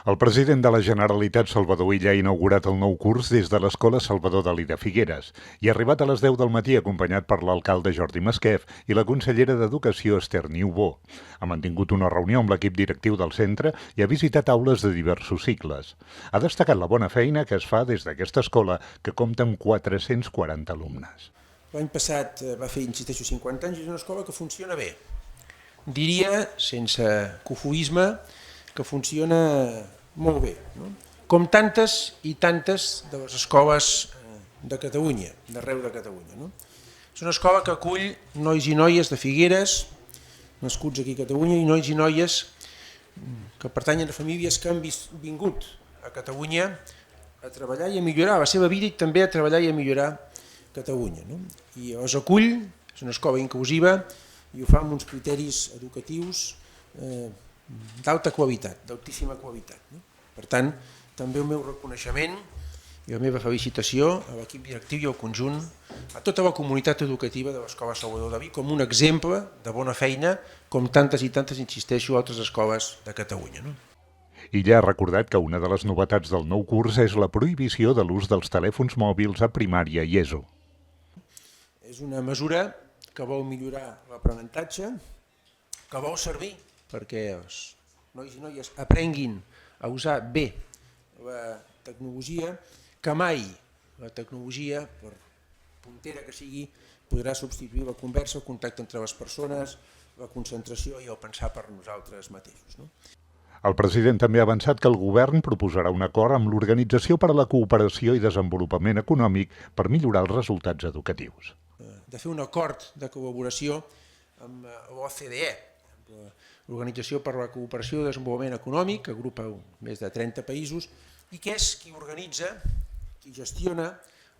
El president de la Generalitat, Salvador Illa, ha inaugurat el nou curs des de l'Escola Salvador Dalí de Figueres i ha arribat a les 10 del matí acompanyat per l'alcalde Jordi Masquef i la consellera d'Educació, Esther Niubó. Ha mantingut una reunió amb l'equip directiu del centre i ha visitat aules de diversos cicles. Ha destacat la bona feina que es fa des d'aquesta escola, que compta amb 440 alumnes. L'any passat va fer, insisteixo, 50 anys i és una escola que funciona bé. Diria, sense cofoisme, que funciona molt bé, no? Com tantes i tantes de les escoles de Catalunya, d'arreu de Catalunya, no? És una escola que acull nois i noies de Figueres, nascuts aquí a Catalunya, i nois i noies que pertanyen a famílies que han vingut a Catalunya a treballar i a millorar la seva vida i també a treballar i a millorar Catalunya, no? I els acull, és una escola inclusiva i ho fa amb uns criteris educatius d'alta qualitat, d'altíssima qualitat, no? Per tant, també el meu reconeixement i la meva felicitació a l'equip directiu i al conjunt, a tota la comunitat educativa de l'Escola Salvador Dalí, com un exemple de bona feina, com tantes i tantes, insisteixo, altres escoles de Catalunya, no? Illa ha recordat que una de les novetats del nou curs és la prohibició de l'ús dels telèfons mòbils a primària i ESO. És una mesura que vol millorar l'aprenentatge, que vol servir perquè els nois i noies aprenguin a usar bé la tecnologia, que mai la tecnologia, per puntera que sigui, podrà substituir la conversa, el contacte entre les persones, la concentració i el pensar per nosaltres mateixos, no? El president també ha avançat que el govern proposarà un acord amb l'Organització per a la Cooperació i Desenvolupament Econòmic per millorar els resultats educatius. De fer un acord de col·laboració amb l'OCDE, l'Organització per a la Cooperació i Desenvolupament Econòmic, que agrupa més de 30 països, i que és qui organitza, qui gestiona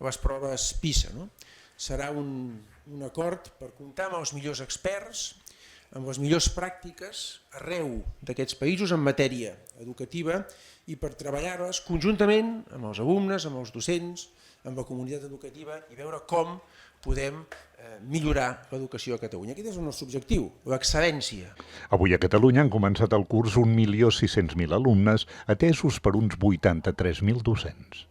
les proves PISA, no? Serà un acord per comptar amb els millors experts, amb les millors pràctiques arreu d'aquests països en matèria educativa i per treballar-les conjuntament amb els alumnes, amb els docents, amb la comunitat educativa i veure com podem millorar l'educació a Catalunya. Aquest és el nostre objectiu, l'excel·lència. Avui a Catalunya han començat el curs 1.600.000 alumnes, atesos per uns 83.000 docents.